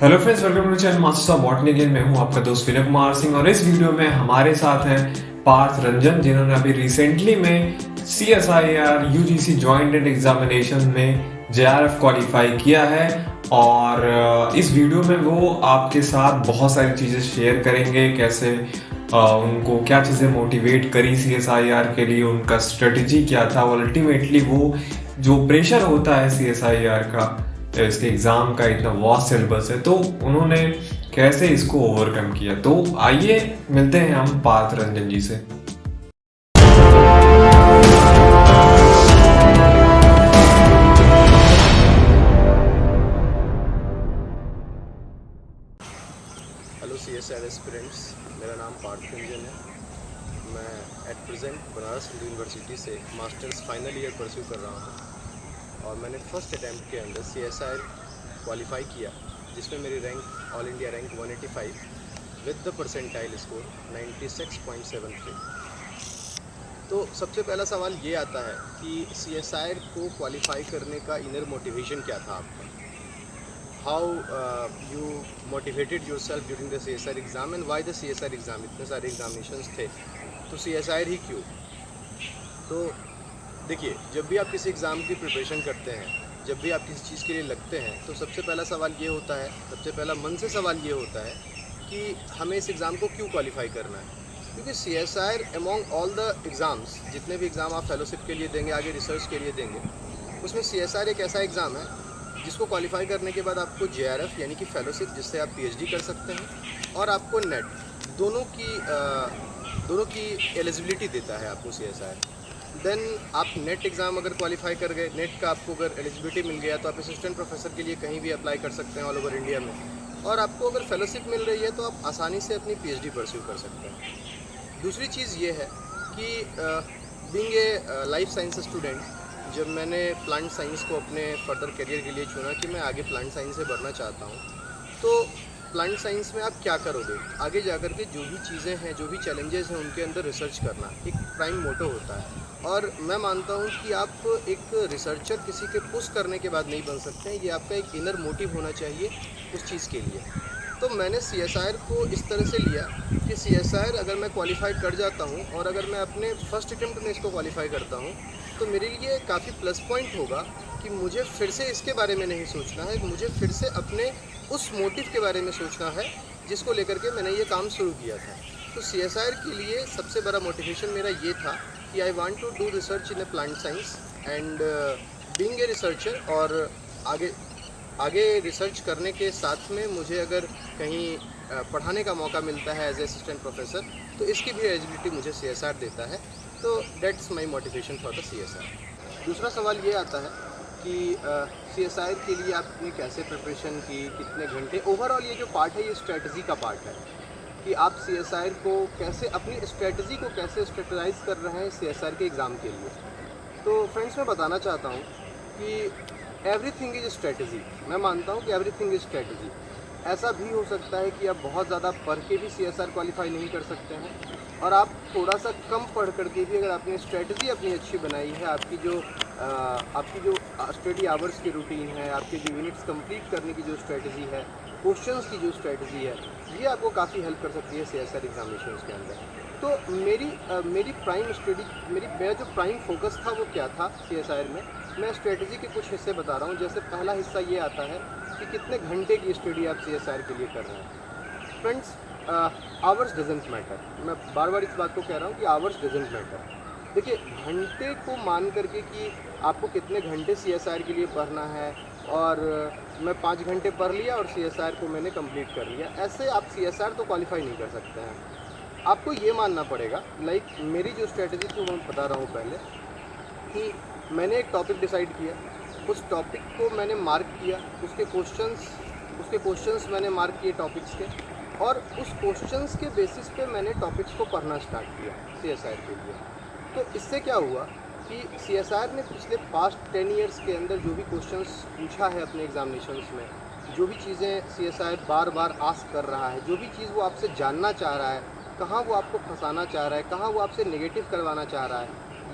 Hello friends, welcome to channel masters of botany. Again मैं हूं आपका दोस्त विनय कुमार सिंह और इस वीडियो में हमारे साथ हैं पार्थ रंजन, जिन्होंने अभी रिसेंटली में CSIR UGC जॉइंट एग्जामिनेशन में JRF क्वालिफाई किया है। और इस वीडियो में वो आपके साथ बहुत सारी चीज़ें शेयर करेंगे, कैसे उनको क्या चीज़ें मोटिवेट करी CSIR के लिए, उनका स्ट्रेटजी क्या था, अल्टीमेटली वो जो प्रेशर होता है CSIR का, इसके एग्ज़ाम का इतना वास्ट सिलेबस है, तो उन्होंने कैसे इसको ओवरकम किया। तो आइए मिलते हैं हम पार्थ रंजन जी से। हेलो CSIR एस्पिरेंट्स, मेरा नाम पार्थ रंजन है। मैं at present Banaras Hindu university से मास्टर्स फाइनल ईयर परस्यू कर रहा हूँ और मैंने फर्स्ट अटैम्प्ट के अंदर CSIR क्वालिफाई किया, जिसमें मेरी rank all India rank 185 with the percentile score 96.73। तो सबसे पहला सवाल ये आता है कि CSIR को क्वालिफाई करने का इनर मोटिवेशन क्या था आपका। How you motivated yourself during the CSIR exam and why the CSIR exam, इतने सारे एग्जामिनेशंस थे तो CSIR ही क्यों। तो देखिए, जब भी आप किसी एग्ज़ाम की प्रिपरेशन करते हैं, जब भी आप किसी चीज़ के लिए लगते हैं, तो सबसे पहला सवाल ये होता है, सबसे पहला मन से सवाल ये होता है कि हमें इस एग्ज़ाम को क्यों क्वालिफाई करना है। क्योंकि CSIR among all the exams, जितने भी एग्ज़ाम आप फेलोशिप के लिए देंगे, आगे रिसर्च के लिए देंगे, उसमें CSIR एक ऐसा एग्ज़ाम है जिसको क्वालिफाई करने के बाद आपको JRF यानी कि फेलोशिप, जिससे आप PhD कर सकते हैं, और आपको नेट, दोनों की एलिजिबिलिटी देता है आपको CSIR। देन आप नेट एग्ज़ाम अगर क्वालिफाई कर गए, नेट का आपको अगर एलिजिबिलिटी मिल गया, तो आप असिस्टेंट प्रोफेसर के लिए कहीं भी अप्लाई कर सकते हैं ऑल ओवर इंडिया में। और आपको अगर फेलोशिप मिल रही है तो आप आसानी से अपनी PhD परस्यू कर सकते हैं। दूसरी चीज़ ये है कि being a life science student, जब मैंने प्लांट साइंस को अपने फर्दर करियर के लिए चुना कि मैं आगे प्लांट साइंस से बढ़ना चाहता हूँ, तो प्लांट साइंस में आप क्या करोगे, आगे जाकर के जो भी चीज़ें हैं, जो भी चैलेंजेस हैं, उनके अंदर रिसर्च करना एक प्राइम मोटो होता है। और मैं मानता हूँ कि आप एक रिसर्चर किसी के पुश करने के बाद नहीं बन सकते हैं, ये आपका एक इनर मोटिव होना चाहिए उस चीज़ के लिए। तो मैंने CSIR को इस तरह से लिया कि CSIR अगर मैं क्वालिफाई कर जाता हूँ और अगर मैं अपने फर्स्ट अटेम्प्ट में इसको क्वालिफाई करता हूँ, तो मेरे लिए काफ़ी प्लस पॉइंट होगा कि मुझे फिर से इसके बारे में नहीं सोचना है, मुझे फिर से अपने उस मोटिव के बारे में सोचना है जिसको लेकर के मैंने ये काम शुरू किया था। तो CSIR के लिए सबसे बड़ा मोटिवेशन मेरा ये था कि I want to do research in a plant science and being a researcher, और आगे आगे रिसर्च करने के साथ में मुझे अगर कहीं पढ़ाने का मौका मिलता है एज ए असिस्टेंट प्रोफेसर, तो इसकी भी एलिजिबिलिटी मुझे CSIR देता है। तो that's my motivation for the CSIR। दूसरा सवाल ये आता है कि CSIR के लिए आपने कैसे प्रिपरेशन की, कितने घंटे। ओवरऑल ये जो पार्ट है, ये स्ट्रेटजी का पार्ट है कि आप CSIR को कैसे, अपनी स्ट्रेटजी को कैसे स्ट्रेटजाइज कर रहे हैं CSIR के एग्ज़ाम के लिए। तो फ्रेंड्स, मैं बताना चाहता हूँ कि एवरीथिंग इज़ स्ट्रेटजी। मैं मानता हूँ कि एवरीथिंग इज़ स्ट्रेटजी। ऐसा भी हो सकता है कि आप बहुत ज़्यादा पढ़ के भी CSIR क्वालिफाई नहीं कर सकते हैं, और आप थोड़ा सा कम पढ़ करके भी अगर आपने स्ट्रेटजी अपनी अच्छी बनाई है, आपकी जो स्टडी आवर्स की रूटीन है, आपके जो यूनिट्स कंप्लीट करने की जो स्ट्रेटजी है, क्वेश्चंस की जो स्ट्रेटजी है, ये आपको काफ़ी हेल्प कर सकती है CSIR एग्जामिनेशंस के अंदर। तो मेरा जो प्राइम फोकस था वो क्या था CSIR में, मैं स्ट्रेटजी के कुछ हिस्से बता रहा हूँ। जैसे पहला हिस्सा ये आता है कि कितने घंटे की स्टडी आप CSIR के लिए कर रहे हैं। Friends, hours doesn't matter. मैं बार बार इस बात को कह रहा हूँ कि आवर्स डजेंट मैटर। देखिए, घंटे को मान करके कि आपको कितने घंटे CSIR के लिए पढ़ना है, और मैं 5 घंटे पढ़ लिया और CSIR को मैंने कंप्लीट कर लिया, ऐसे आप CSIR तो क्वालिफाई नहीं कर सकते हैं। आपको ये मानना पड़ेगा, लाइक मेरी जो स्ट्रेटजी थी वो मैं बता रहा हूँ पहले, कि मैंने एक टॉपिक डिसाइड किया, उस टॉपिक को मैंने मार्क किया, उसके क्वेश्चंस मैंने मार्क किए टॉपिक्स के, और उस क्वेश्चंस के बेसिस पे मैंने टॉपिक्स को पढ़ना स्टार्ट किया CSIR के लिए। तो इससे क्या हुआ कि CSIR ने पिछले पास्ट 10 ईयर्स के अंदर जो भी क्वेश्चंस पूछा है अपने एग्जामिनेशंस में, जो भी चीज़ें CSIR बार बार आस्क कर रहा है, जो भी चीज़ वो आपसे जानना चाह रहा है, कहाँ वो आपको फंसाना चाह रहा है, कहाँ वो आपसे नेगेटिव करवाना चाह रहा है,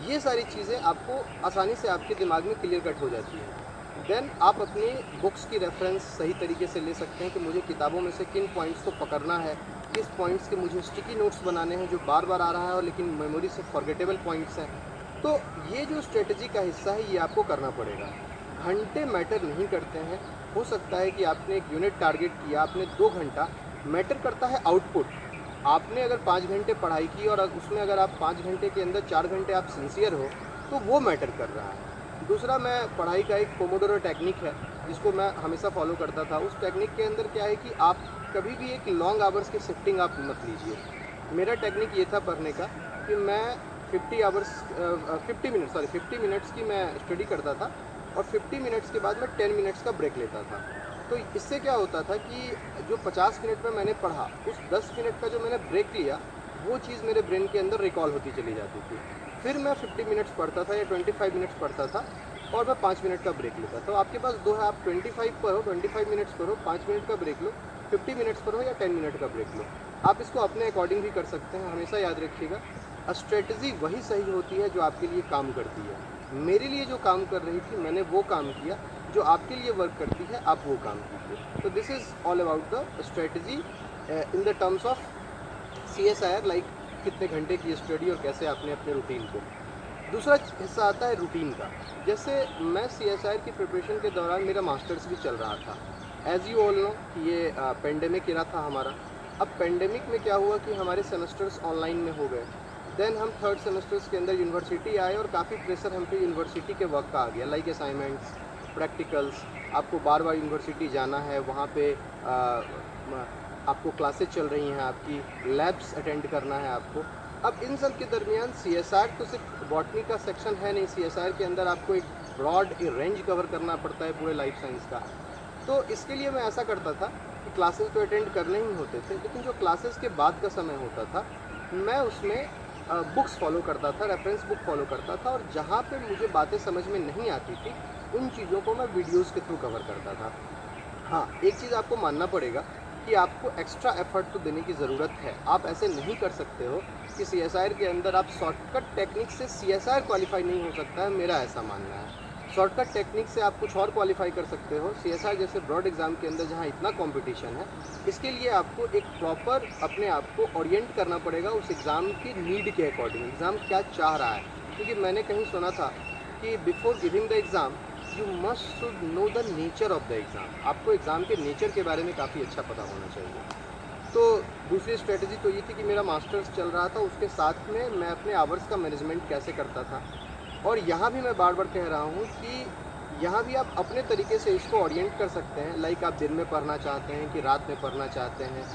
ये सारी चीज़ें आपको आसानी से आपके दिमाग में क्लियर कट हो जाती हैं। देन आप अपनी बुक्स की रेफरेंस सही तरीके से ले सकते हैं कि मुझे किताबों में से किन पॉइंट्स को पकड़ना है, किस पॉइंट्स के मुझे स्टिकी नोट्स बनाने हैं जो बार बार आ रहा है और लेकिन मेमोरी से फॉरगेटेबल पॉइंट्स हैं। तो ये जो स्ट्रेटजी का हिस्सा है ये आपको करना पड़ेगा। घंटे मैटर नहीं करते हैं। हो सकता है कि आपने एक यूनिट टारगेट किया, आपने 2 घंटा, मैटर करता है आउटपुट। आपने अगर 5 घंटे पढ़ाई की और उसमें अगर आप 5 घंटे के अंदर 4 घंटे आप सिंसियर हो तो वो मैटर कर रहा है। दूसरा, मैं पढ़ाई का एक पोमोडोरो टेक्निक है जिसको मैं हमेशा फॉलो करता था। उस टेक्निक के अंदर क्या है कि आप कभी भी एक लॉन्ग आवर्स की शिफ्टिंग आप मत लीजिए। मेरा टेक्निक ये था पढ़ने का कि मैं 50 मिनट्स की मैं स्टडी करता था और 50 मिनट्स के बाद मैं 10 मिनट्स का ब्रेक लेता था। तो इससे क्या होता था कि जो 50 मिनट में मैंने पढ़ा, उस 10 मिनट का जो मैंने ब्रेक लिया, वो चीज़ मेरे ब्रेन के अंदर रिकॉल होती चली जाती थी। फिर मैं 50 मिनट्स पढ़ता था या 25 मिनट्स पढ़ता था और मैं 5 मिनट का ब्रेक लेता। तो आपके पास दो है, आप 25 पढ़ो, 25 मिनट्स पढ़ो, 5 मिनट का ब्रेक लो, 50 मिनट्स पढ़ो या 10 मिनट का ब्रेक लो। आप इसको अपने अकॉर्डिंग भी कर सकते हैं। हमेशा याद रखिएगा, स्ट्रेटजी वही सही होती है जो आपके लिए काम करती है। मेरे लिए जो काम कर रही थी मैंने वो काम किया, जो आपके लिए वर्क करती है आप वो काम कीजिए। तो this is all about the strategy in the terms of CSIR, like कितने घंटे की स्टडी और कैसे आपने अपने रूटीन को। दूसरा हिस्सा आता है रूटीन का। जैसे मैं CSIR की प्रिपरेशन के दौरान मेरा मास्टर्स भी चल रहा था। एज़ यू ऑल नो कि ये पेंडेमिक इरा था हमारा। अब पेंडेमिक में क्या हुआ कि हमारे सेमेस्टर्स ऑनलाइन में हो गए। देन हम थर्ड सेमेस्टर्स के अंदर यूनिवर्सिटी आए और काफ़ी प्रेशर हम पे यूनिवर्सिटी के वर्क का आ गया, लाइक असाइनमेंट्स, प्रैक्टिकल्स। आपको बार बार यूनिवर्सिटी जाना है, वहाँ पे आपको क्लासेस चल रही हैं, आपकी लैब्स अटेंड करना है आपको। अब इन सब के दरमियान CSIR तो सिर्फ बॉटनी का सेक्शन है नहीं, CSIR के अंदर आपको एक ब्रॉड रेंज कवर करना पड़ता है पूरे लाइफ साइंस का। तो इसके लिए मैं ऐसा करता था कि क्लासेस तो अटेंड करने ही होते थे, लेकिन जो क्लासेस के बाद का समय होता था मैं उसमें बुक्स फॉलो करता था, रेफरेंस बुक फॉलो करता था और जहाँ पे मुझे बातें समझ में नहीं आती थी उन चीज़ों को मैं वीडियोज़ के थ्रू कवर करता था। हाँ, एक चीज़ आपको मानना पड़ेगा कि आपको एक्स्ट्रा एफर्ट तो देने की ज़रूरत है। आप ऐसे नहीं कर सकते हो कि CSIR के अंदर आप शॉर्टकट टेक्निक से CSIR क्वालिफाई नहीं हो सकता है, मेरा ऐसा मानना है। शॉर्टकट टेक्निक से आप कुछ और क्वालिफाई कर सकते हो। CSIR जैसे ब्रॉड एग्ज़ाम के अंदर जहाँ इतना कंपटीशन है, इसके लिए आपको एक प्रॉपर अपने आप को ओरिएंट करना पड़ेगा उस एग्ज़ाम की नीड के अकॉर्डिंग, एग्ज़ाम क्या चाह रहा है। क्योंकि मैंने कहीं सुना था कि before giving the exam you must should know the nature of the exam. आपको एग्ज़ाम के नेचर के बारे में काफ़ी अच्छा पता होना चाहिए। तो दूसरी स्ट्रेटजी तो ये थी कि मेरा मास्टर्स चल रहा था, उसके साथ में मैं अपने आवर्स का मैनेजमेंट कैसे करता था। और यहाँ भी मैं बार बार कह रहा हूँ कि यहाँ भी आप अपने तरीके से इसको ओरिएंट कर सकते हैं। लाइक आप दिन में पढ़ना चाहते हैं कि रात में पढ़ना चाहते हैं,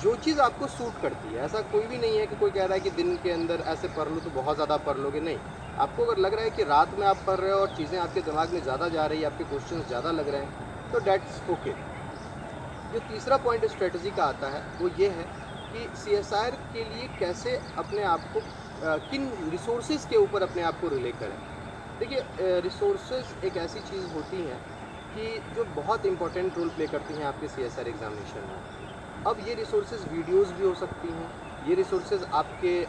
जो चीज़ आपको सूट करती है। ऐसा कोई भी नहीं है कि कोई कह रहा है कि दिन के अंदर ऐसे पढ़ लो तो बहुत ज़्यादा पढ़ लोगे, नहीं। आपको अगर लग रहा है कि रात में आप पढ़ रहे हो और चीज़ें आपके दिमाग में ज़्यादा जा रही है, आपके क्वेश्चन ज़्यादा लग रहे हैं, तो डेट्स ओके। जो तीसरा पॉइंट स्ट्रेटजी का आता है वो ये है कि CSIR के लिए कैसे अपने आप को किन रिसोर्सेज के ऊपर अपने आप को रिले करें। देखिए, रिसोर्सेज एक ऐसी चीज़ होती हैं कि जो बहुत इंपॉर्टेंट रोल प्ले करती हैं आपके CSIR एग्जामिनेशन में। अब ये रिसोर्सेज वीडियोस भी हो सकती हैं, ये रिसोर्सेज आपके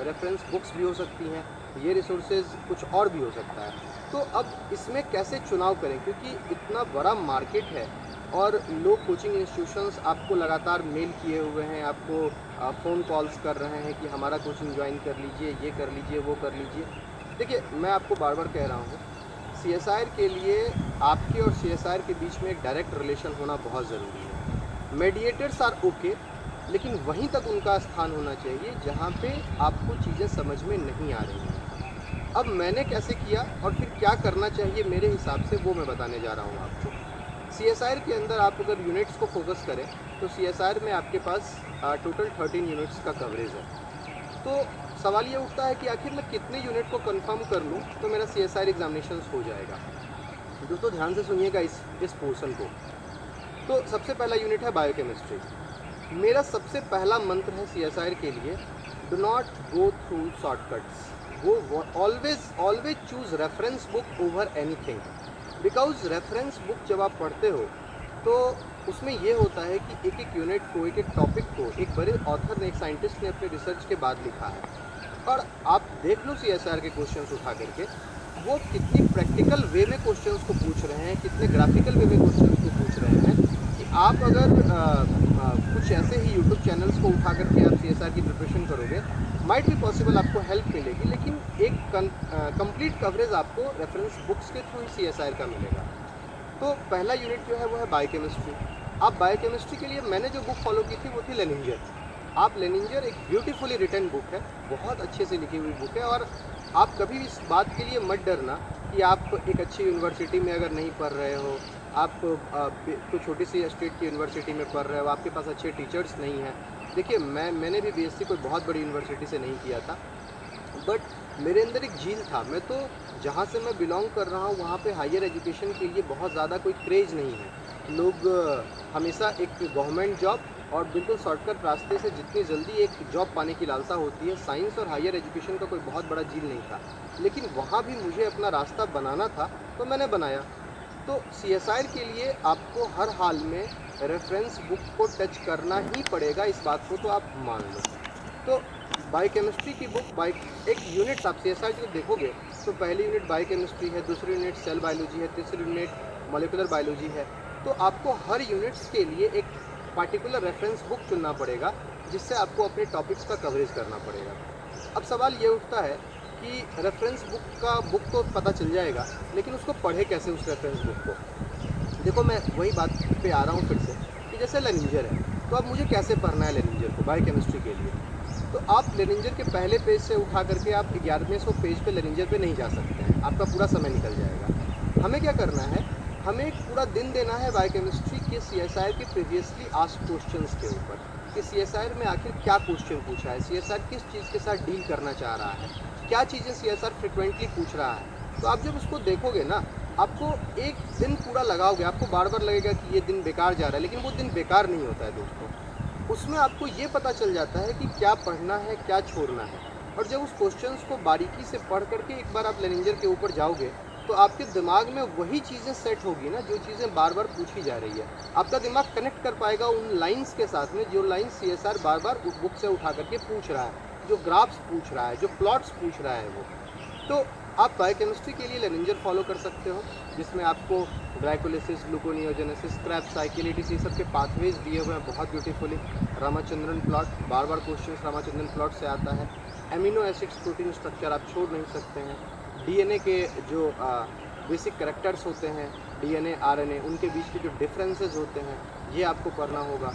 रेफरेंस बुक्स भी हो सकती हैं, ये रिसोर्सेज कुछ और भी हो सकता है। तो अब इसमें कैसे चुनाव करें, क्योंकि इतना बड़ा मार्केट है और लोग कोचिंग इंस्टीट्यूशंस आपको लगातार मेल किए हुए हैं, आपको फ़ोन कॉल्स कर रहे हैं कि हमारा कोचिंग ज्वाइन कर लीजिए, ये कर लीजिए, वो कर लीजिए। देखिए, मैं आपको बार बार कह रहा हूँ, CSIR के लिए आपके और CSIR के बीच में एक डायरेक्ट रिलेशन होना बहुत ज़रूरी है। मीडिएटर्स आर ओके, लेकिन वहीं तक उनका स्थान होना चाहिए जहाँ पे आपको चीज़ें समझ में नहीं आ रही हैं। अब मैंने कैसे किया और फिर क्या करना चाहिए मेरे हिसाब से, वो मैं बताने जा रहा हूँ आपको। CSIR के अंदर आप अगर यूनिट्स को फोकस करें तो CSIR में आपके पास टोटल 13 यूनिट्स का कवरेज है। तो सवाल ये उठता है कि आखिर मैं कितने यूनिट को कंफर्म कर लूँ तो मेरा CSIR एग्जामिनेशन हो जाएगा। दोस्तों ध्यान से सुनिएगा इस पोर्शन को। तो सबसे पहला यूनिट है बायोकेमिस्ट्री। मेरा सबसे पहला मंत्र है CSIR के लिए, do not go through shortcuts. वो always choose reference book over anything. Because reference book जब आप पढ़ते हो तो उसमें ये होता है कि एक एक यूनिट को, एक एक टॉपिक को एक बड़े ऑथर ने, एक साइंटिस्ट ने अपने रिसर्च के बाद लिखा है। और आप देख लो CSIR के क्वेश्चंस उठा करके, वो कितनी प्रैक्टिकल वे में क्वेश्चंस को पूछ रहे हैं, कितने ग्राफिकल वे में क्वेश्चंस को पूछ रहे हैं कि आप अगर कुछ ऐसे ही यूट्यूब चैनल्स को उठा करके आप CSR की प्रिपरेशन करोगे, माइट भी पॉसिबल आपको हेल्प मिलेगी, लेकिन एक कंप्लीट कवरेज आपको रेफरेंस बुक्स के थ्रू ही CSR का मिलेगा। तो पहला यूनिट जो है वो है बायोकेमिस्ट्री। आप बायोकेमिस्ट्री के लिए मैंने जो बुक फॉलो की थी वो थी लेनिंजर। आप लेनिंजर एक ब्यूटीफुली रिटन बुक है, बहुत अच्छे से लिखी हुई बुक है, और आप कभी भी इस बात के लिए मत डरना कि आप एक अच्छी यूनिवर्सिटी में अगर नहीं पढ़ रहे हो, आप कोई छोटी सी स्टेट की यूनिवर्सिटी में पढ़ रहे हो, आपके पास अच्छे टीचर्स नहीं हैं। देखिए मैंने भी BSc कोई बहुत बड़ी यूनिवर्सिटी से नहीं किया था, बट मेरे अंदर एक झील था। मैं तो जहाँ से मैं बिलोंग कर रहा हूँ वहाँ पे हायर एजुकेशन के लिए बहुत ज़्यादा कोई क्रेज़ नहीं है। लोग हमेशा एक गवर्नमेंट जॉब और बिल्कुल शॉर्टकट रास्ते से जितनी जल्दी एक जॉब पाने की लालसा होती है, साइंस और हायर एजुकेशन का कोई बहुत बड़ा झील नहीं था। लेकिन वहाँ भी मुझे अपना रास्ता बनाना था, तो मैंने बनाया। तो CSR के लिए आपको हर हाल में रेफरेंस बुक को टच करना ही पड़ेगा, इस बात को तो आप मान लो। तो बायोकेमिस्ट्री की बुक एक यूनिट्स आप CSR जो देखोगे तो पहली यूनिट बायोकेमिस्ट्री है, दूसरी यूनिट सेल बायोलॉजी है, तीसरी यूनिट मॉलिक्यूलर बायोलॉजी है। तो आपको हर यूनिट्स के लिए एक पार्टिकुलर रेफरेंस बुक चुनना पड़ेगा, जिससे आपको अपने टॉपिक्स का कवरेज करना पड़ेगा। अब सवाल ये उठता है कि रेफरेंस बुक तो पता चल जाएगा, लेकिन उसको पढ़े कैसे उस रेफरेंस बुक को। देखो मैं वही बात पे आ रहा हूँ फिर से कि जैसे लेनिंजर है, तो अब मुझे कैसे पढ़ना है लेनिंजर को बायोकेमिस्ट्री के लिए। तो आप लेनिंजर के पहले पेज से उठा करके आप 11वें पेज पे लेनिंजर पे नहीं जा सकते हैं, आपका पूरा समय निकल जाएगा। हमें क्या करना है, हमें एक पूरा दिन देना है बायोकेमिस्ट्री के CSR के प्रीवियसली आस्क्ड क्वेश्चंस के ऊपर कि CSR में आखिर क्या क्वेश्चन पूछा है, CSR किस चीज़ के साथ डील करना चाह रहा है, क्या चीज़ें CSR फ्रिक्वेंटली पूछ रहा है। तो आप जब उसको देखोगे ना, आपको एक दिन पूरा लगाओगे, आपको बार बार लगेगा कि ये दिन बेकार जा रहा है, लेकिन वो दिन बेकार नहीं होता है दोस्तों। उसमें आपको ये पता चल जाता है कि क्या पढ़ना है, क्या छोड़ना है। और जब उस क्वेश्चंस को बारीकी से पढ़ करके एक बार आप लेनिंजर के ऊपर जाओगे, तो आपके दिमाग में वही चीज़ें सेट होगी ना जो चीज़ें बार बार पूछी जा रही है। आपका दिमाग कनेक्ट कर पाएगा उन लाइंस के साथ में जो लाइंस CSR बार बार उस बुक से उठा करके पूछ रहा है, जो ग्राफ्स पूछ रहा है, जो प्लॉट्स पूछ रहा है वो। तो आप बायोकेमिस्ट्री के लिए लेनिंजर फॉलो कर सकते हो, जिसमें आपको glycolysis, gluconeogenesis, Krebs cycle, ETC सबके पाथवेज दिए हुए हैं बहुत ब्यूटीफुली। रामाचंद्रन प्लॉट, बार बार क्वेश्चंस रामाचंद्रन प्लॉट से आता है। एमिनो एसिड्स प्रोटीन स्ट्रक्चर आप छोड़ नहीं सकते हैं। DNA के जो बेसिक कैरेक्टर्स होते हैं, DNA RNA, उनके बीच के जो डिफरेंसेस होते हैं, ये आपको पढ़ना होगा।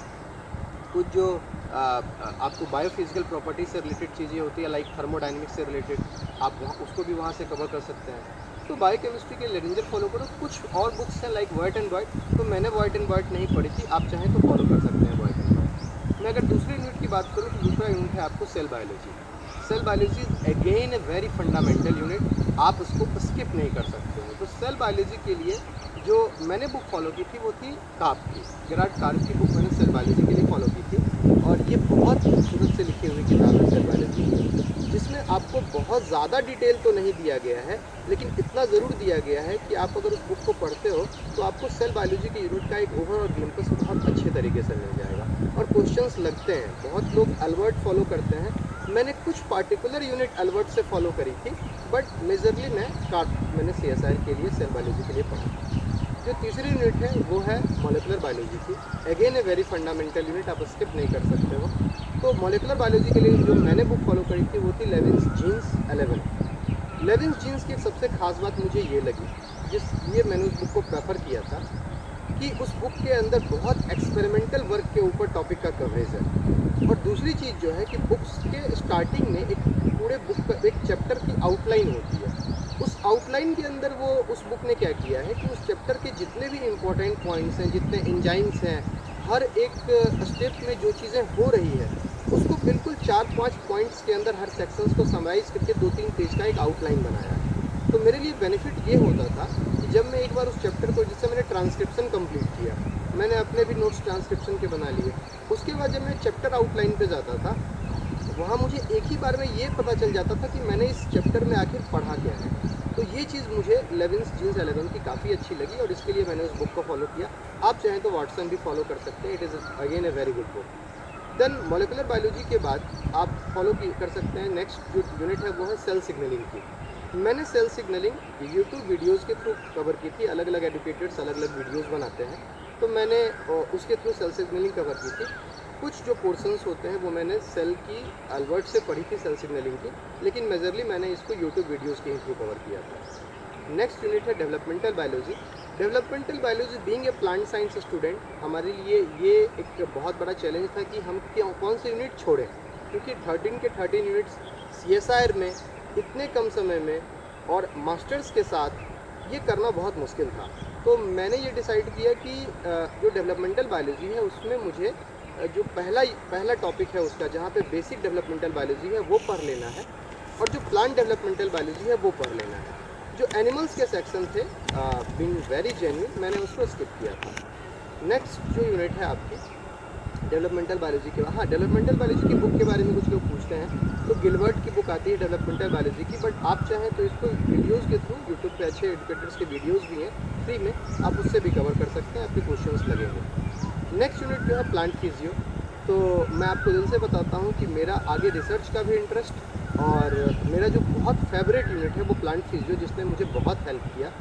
कुछ जो आपको बायोफिजिकल प्रॉपर्टी से रिलेटेड चीज़ें होती है, लाइक थर्मोडाइनमिक्स से रिलेटेड, आप उसको भी वहाँ से कवर कर सकते हैं। तो बायोकेमिस्ट्री के लेनिंजर फॉलो करो। कुछ और बुक्स हैं लाइक वाइट एंड वाइट, तो मैंने वाइट एंड वाइट नहीं पढ़ी थी, आप चाहें तो फॉलो कर सकते हैं वाइट एंड वाइट। मैं अगर दूसरी यूनिट की बात करूँ तो दूसरा यूनिट है आपको cell biology. Cell biology is again a very fundamental unit, आप उसको स्किप नहीं कर सकते हो। तो सेल बायोलॉजी के लिए जो मैंने बुक फॉलो की थी वो थी कार्प की, गेरार्ड कार्प की बुक मैंने सेल बायोलॉजी के लिए फॉलो की थी। और ये बहुत खूबसूरत से लिखी हुई किताब है सेल बायोलॉजी की, जिसमें आपको बहुत ज़्यादा डिटेल तो नहीं दिया गया है, लेकिन इतना ज़रूर दिया गया है कि आप अगर उस बुक को पढ़ते हो तो आपको सेल बायोलॉजी के यूनिट का एक ओवरऑल ग्लिम्पस बहुत अच्छे तरीके से मिल जाएगा। और क्वेश्चंस लगते हैं, बहुत लोग अल्बर्ट फॉलो करते हैं, मैंने कुछ पार्टिकुलर यूनिट अल्बर्ट से फॉलो करी थी, बट मेजरली मैंने CSR के लिए सेल बायोलॉजी के लिए पढ़ा। जो तीसरी यूनिट है वो है मॉलिक्यूलर बायोलॉजी की, again a very fundamental unit, आप स्किप नहीं कर सकते हो। तो मॉलिक्यूलर बायोलॉजी के लिए जो मैंने बुक फॉलो करी थी वो थी लेविन्स जीन्स 11। लेविन्स जीन्स की एक सबसे खास बात मुझे ये लगी, जिसलिए मैंने उस बुक को प्रेफर किया था, कि उस बुक के अंदर बहुत एक्सपेरिमेंटल वर्क के ऊपर टॉपिक का कवरेज है। और दूसरी चीज़ जो है कि बुक्स के स्टार्टिंग में एक पूरे बुक का एक चैप्टर की आउटलाइन होती है। उस आउटलाइन के अंदर वो उस बुक ने क्या किया है कि उस चैप्टर के जितने भी इम्पोर्टेंट पॉइंट्स हैं, जितने एंजाइम्स हैं, हर एक स्टेप में जो चीज़ें हो रही है, उसको बिल्कुल 4-5 पॉइंट्स के अंदर हर सेक्शंस को समराइज़ करके 2-3 पेज का एक आउटलाइन बनाया है। तो मेरे लिए बेनिफिट ये होता था कि जब मैं एक बार उस चैप्टर को, जिससे मैंने ट्रांसक्रिप्शन कंप्लीट किया, मैंने अपने भी नोट्स ट्रांसक्रिप्शन के बना लिए, उसके बाद जब मैं चैप्टर आउटलाइन पे जाता था, वहाँ मुझे एक ही बार में ये पता चल जाता था कि मैंने इस चैप्टर में आखिर पढ़ा क्या है। तो ये चीज़ मुझे लेविन्स जीन्स 11 की काफ़ी अच्छी लगी और इसके लिए मैंने उस बुक को फॉलो किया। आप चाहें तो वाटसन भी फॉलो कर सकते हैं, it is again a very good book. Then molecular biology के बाद आप फॉलो कर सकते हैं, नेक्स्ट जो यूनिट है वो है सेल सिग्नलिंग की। मैंने सेल सिग्नलिंग यूट्यूब वीडियोस के थ्रू कवर की थी। अलग अलग एडुकेटर्स अलग अलग वीडियोस बनाते हैं, तो मैंने उसके थ्रू सेल सिग्नलिंग कवर की थी। कुछ जो पोर्शंस होते हैं वो मैंने सेल की अल्बर्ट से पढ़ी थी सेल सिग्नलिंग की, लेकिन मेजरली मैंने इसको यूट्यूब वीडियोज़ के ही थ्रू कवर किया था। नेक्स्ट यूनिट है developmental biology. Developmental biology being a plant science student हमारे लिए ये एक बहुत बड़ा चैलेंज था कि हम कौन से यूनिट छोड़ें, क्योंकि 13 के 13 यूनिट्स CSIR में इतने कम समय में और मास्टर्स के साथ ये करना बहुत मुश्किल था। तो मैंने ये डिसाइड किया कि जो डेवलपमेंटल बायोलॉजी है उसमें मुझे जो पहला टॉपिक है उसका, जहाँ पे बेसिक डेवलपमेंटल बायोलॉजी है वो पढ़ लेना है, और जो प्लांट डेवलपमेंटल बायोलॉजी है वो पढ़ लेना है। जो एनिमल्स के सेक्शन थे बीइंग वेरी जेन्युइन, मैंने उसको स्किप किया था। नेक्स्ट जो यूनिट है आपकी डेवलपमेंटल बायोलॉजी के बाद, हाँ, डेवलपमेंटल बायोलॉजी की बुक के बारे में कुछ लोग पूछते हैं, तो गिलबर्ट की बुक आती है डेवलपमेंटल बायोलॉजी की, बट आप चाहें तो इसको वीडियोज़ के थ्रू यूट्यूब पे अच्छे एजुकेटर्स के वीडियोज़ भी हैं फ्री में, आप उससे भी कवर कर सकते हैं, आपके क्वेश्चंस लगेंगे। नेक्स्ट यूनिट जो है प्लांट फिजियो, तो मैं आपको दिल से बताता हूँ कि मेरा आगे रिसर्च का भी इंटरेस्ट, और मेरा जो बहुत फेवरेट यूनिट है वो प्लांट फिजियो, जिसने मुझे बहुत हेल्प किया।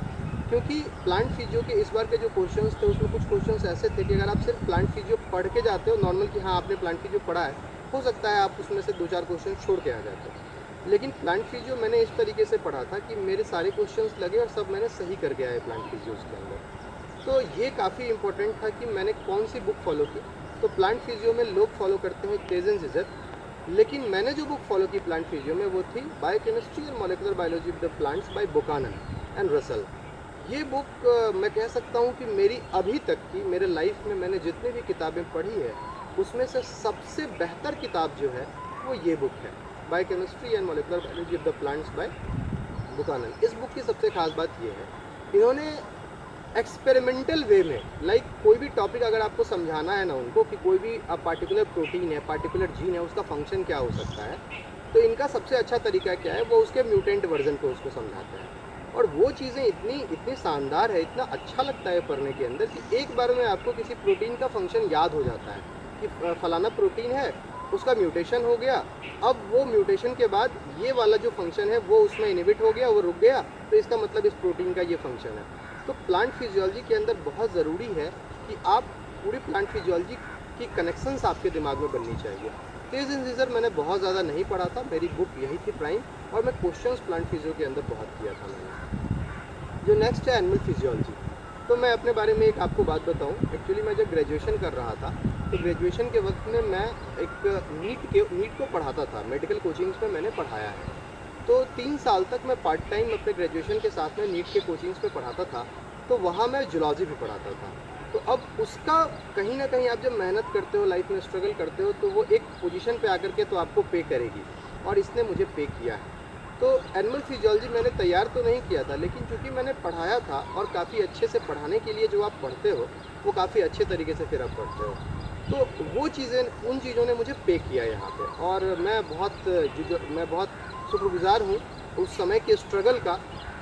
क्योंकि प्लांट फिजियो के इस बार के जो क्वेश्चंस थे उसमें कुछ क्वेश्चंस ऐसे थे कि अगर आप सिर्फ प्लांट फिजियो पढ़ के जाते हो नॉर्मल कि हाँ आपने प्लांट फिजियो पढ़ा है, हो सकता है आप उसमें से 2-4 क्वेश्चन छोड़ के आ जाते हो। लेकिन प्लांट फिजियो मैंने इस तरीके से पढ़ा था कि मेरे सारे क्वेश्चंस लगे और सब मैंने सही करके आए प्लांट फिजियोज़ के अंदर। तो ये काफ़ी इंपॉर्टेंट था कि मैंने कौन सी बुक फॉलो की। तो प्लांट फिजियो में लोग फॉलो करते हैं केजन जिजर, लेकिन मैंने जो बुक फॉलो की प्लांट फिजियो में वो थी biochemistry and molecular biology of the plants by Buchanan and Russell. ये बुक मैं कह सकता हूँ कि मेरी अभी तक की मेरे लाइफ में मैंने जितनी भी किताबें पढ़ी है उसमें से सबसे बेहतर किताब जो है वो ये बुक है, biochemistry and molecular biology of the plants by Buchanan. इस बुक की सबसे खास बात ये है, इन्होंने एक्सपेरिमेंटल वे में कोई भी टॉपिक अगर आपको समझाना है ना उनको कि कोई भी पार्टिकुलर प्रोटीन है, पार्टिकुलर जीन है, उसका फंक्शन क्या हो सकता है, तो इनका सबसे अच्छा तरीका क्या है, वो उसके म्यूटेंट वर्जन को उसको समझाते हैं। और वो चीज़ें इतनी शानदार है, इतना अच्छा लगता है पढ़ने के अंदर कि एक बार में आपको किसी प्रोटीन का फंक्शन याद हो जाता है कि फलाना प्रोटीन है, उसका म्यूटेशन हो गया, अब वो म्यूटेशन के बाद ये वाला जो फंक्शन है वो उसमें इनहिबिट हो गया, वो रुक गया, तो इसका मतलब इस प्रोटीन का ये फंक्शन है। तो प्लांट फिजियोलॉजी के अंदर बहुत ज़रूरी है कि आप पूरी प्लांट फिजियोलॉजी की कनेक्शंस आपके दिमाग में बननी चाहिए। केजन जिजर मैंने बहुत ज़्यादा नहीं पढ़ा था, मेरी बुक यही थी प्राइम, और मैं क्वेश्चंस प्लांट फिजियो के अंदर बहुत किया था मैंने। जो नेक्स्ट है एनिमल फिजियोलॉजी, तो मैं अपने बारे में एक आपको बात बताऊं। एक्चुअली मैं जब ग्रेजुएशन कर रहा था तो ग्रेजुएशन के वक्त में मैं एक नीट को पढ़ाता था, मेडिकल कोचिंग्स में मैंने पढ़ाया है। तो 3 साल तक मैं पार्ट टाइम अपने ग्रेजुएशन के साथ में नीट के कोचिंग्स में पढ़ाता था, तो वहाँ मैं जूलॉजी भी पढ़ाता था। तो अब उसका कहीं ना कहीं आप जब मेहनत करते हो, लाइफ में स्ट्रगल करते हो, तो वो एक पोजीशन पे आकर के तो आपको पे करेगी, और इसने मुझे पे किया है। तो एनिमल फिजियोलॉजी मैंने तैयार तो नहीं किया था, लेकिन चूंकि मैंने पढ़ाया था और काफ़ी अच्छे से पढ़ाने के लिए जो आप पढ़ते हो वो काफ़ी अच्छे तरीके से फिर आप पढ़ते हो, तो वो चीज़ें, उन चीज़ों ने मुझे पे किया यहाँ पे। और मैं बहुत शुक्रगुजार हूँ उस समय के स्ट्रगल का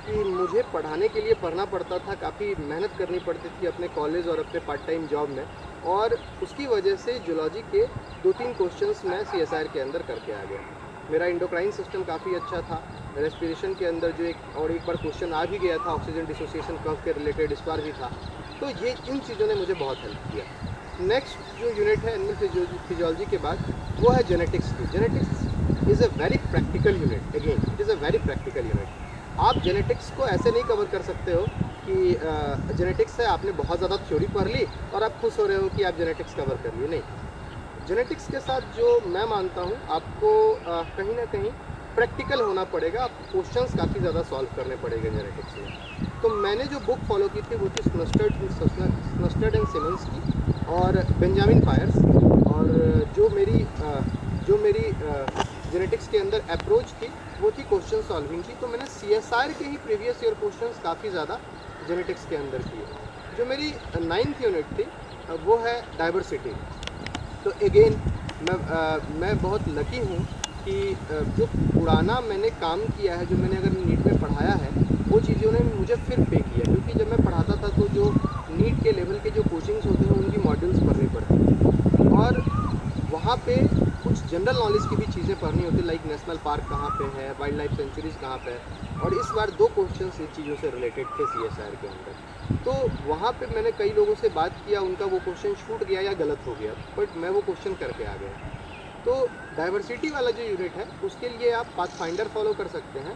कि मुझे पढ़ाने के लिए पढ़ना पड़ता था, काफ़ी मेहनत करनी पड़ती थी अपने कॉलेज और अपने पार्ट टाइम जॉब में, और उसकी वजह से जूलॉजी के 2-3 क्वेश्चंस मैं CSIR के अंदर करके आ गया। मेरा इंडोक्राइन सिस्टम काफ़ी अच्छा था, रेस्पिरेशन के अंदर जो एक बार क्वेश्चन आ भी गया था, ऑक्सीजन डिसोसिएशन कर्व के रिलेटेड इस बार भी था। तो ये इन चीज़ों ने मुझे बहुत हेल्प किया। नेक्स्ट जो यूनिट है एनिमल फिजियोलॉजी के बाद वो है जेनेटिक्स की। Genetics is a very practical unit, again it is a very practical unit. आप जेनेटिक्स को ऐसे नहीं कवर कर सकते हो कि जेनेटिक्स है, आपने बहुत ज़्यादा थ्योरी पढ़ ली और आप खुश हो रहे हो कि आप जेनेटिक्स कवर कर लिए, नहीं। जेनेटिक्स के साथ जो मैं मानता हूँ आपको कहीं ना कहीं प्रैक्टिकल होना पड़ेगा, आपको क्वेश्चंस काफ़ी ज़्यादा सॉल्व करने पड़ेंगे जेनेटिक्स में। तो मैंने जो बुक फॉलो की थी वो थी स्नस्टर्ड एंड सिमंस की और बेंजामिन फायर्स, और जो मेरी जेनेटिक्स के अंदर अप्रोच थी वो थी क्वेश्चन सॉल्विंग की। तो मैंने CSIR के ही प्रीवियस ईयर क्वेश्चंस काफ़ी ज़्यादा जेनेटिक्स के अंदर किए। जो मेरी 9th यूनिट थी वो है डाइवर्सिटी। तो अगेन मैं बहुत लकी हूँ कि जो पुराना मैंने काम किया है, जो मैंने अगर नीट में पढ़ाया है, वो चीज़ों ने मुझे फिर पे किया। क्योंकि जब मैं पढ़ाता था तो जो नीट के लेवल के जो कोचिंग्स होते हैं उनकी मॉड्यूल्स पढ़नी पड़ती थी, और वहाँ पे कुछ जनरल नॉलेज की भी चीज़ें पढ़नी होती है, लाइक नेशनल पार्क कहाँ पे है, वाइल्ड लाइफ सेंचुरीज़ कहाँ पे है। और इस बार 2 क्वेश्चन इन चीज़ों से रिलेटेड थे CSIR के अंदर। तो वहाँ पे मैंने कई लोगों से बात किया, उनका वो क्वेश्चन छूट गया या गलत हो गया, बट मैं वो क्वेश्चन करके आ गया। तो डाइवर्सिटी वाला जो यूनिट है उसके लिए आप पाथफाइंडर फॉलो कर सकते हैं।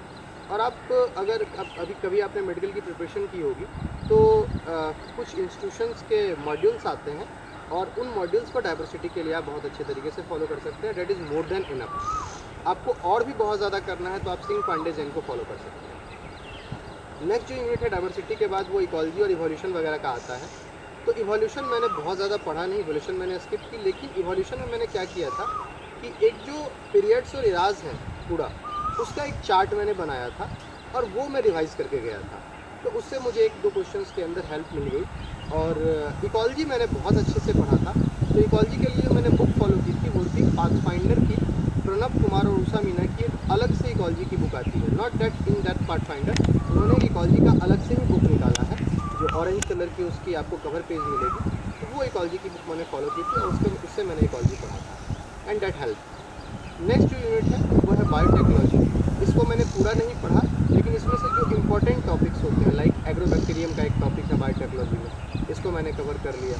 और आप अगर अभी कभी आपने मेडिकल की प्रिपरेशन की होगी तो कुछ इंस्टीट्यूशंस के मॉड्यूल्स आते हैं और उन मॉड्यूल्स को डाइवर्सिटी के लिए आप बहुत अच्छे तरीके से फॉलो कर सकते हैं। That is more than enough. आपको और भी बहुत ज़्यादा करना है तो आप सिंह पांडे जैन को फॉलो कर सकते हैं। नेक्स्ट जो यूनिट है डाइवर्सिटी के बाद वो इकोलॉजी और इवोल्यूशन वगैरह का आता है। तो इवोल्यूशन मैंने बहुत ज़्यादा पढ़ा नहीं, इवोल्यूशन मैंने स्किप की, लेकिन इवोल्यूशन में मैंने क्या किया था कि एक जो पीरियड्स और इराज हैं पूरा, उसका एक चार्ट मैंने बनाया था और वो मैं रिवाइज़ करके गया था। तो उससे मुझे 1-2 क्वेश्चंस के अंदर हेल्प मिल गई। और इकोलॉजी मैंने बहुत अच्छे से पढ़ा था। तो इकोलॉजी के लिए मैंने बुक फॉलो की थी, वो थी पाथफाइंडर की, प्रणब कुमार और उषा मीना की एक अलग से इकोलॉजी की बुक आती है। Not that in that pathfinder उन्होंने इकोलॉजी का अलग से ही बुक निकाला है, जो ऑरेंज कलर की उसकी आपको कवर पेज मिलेगी। तो वो इकोलॉजी की बुक मैंने फॉलो की थी और उससे मैंने इकोलॉजी पढ़ा था एंड दैट हेल्प। नेक्स्ट जो यूनिट है वो है बायोटेक्नोलॉजी। इसको मैंने पूरा नहीं पढ़ा, लेकिन इसमें से जो इम्पोर्टेंट टॉपिक्स होते हैं, लाइक एग्रोबैक्टीरियम का एक टॉपिक है बायोटेक्नोलॉजी में, इसको मैंने कवर कर लिया।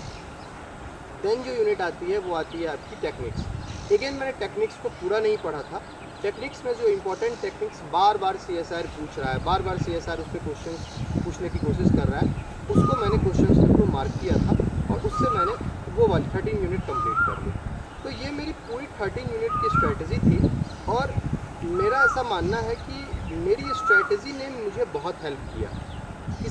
देन जो यूनिट आती है वो आती है आपकी टेक्निक्स। अगेन मैंने टेक्निक्स को पूरा नहीं पढ़ा था। टेक्निक्स में जो इम्पोर्टेंट टेक्निक्स बार बार CSIR पूछ रहा है, बार बार CSIR उस पर क्वेश्चन पूछने की कोशिश कर रहा है, उसको मैंने क्वेश्चन के थ्रू मार्क किया था और उससे मैंने वो वाली 13 यूनिट कंप्लीट कर ली। तो ये मेरी पूरी 13 यूनिट की स्ट्रेटजी थी और मेरा ऐसा मानना है कि मेरी स्ट्रेटजी ने मुझे बहुत हेल्प किया।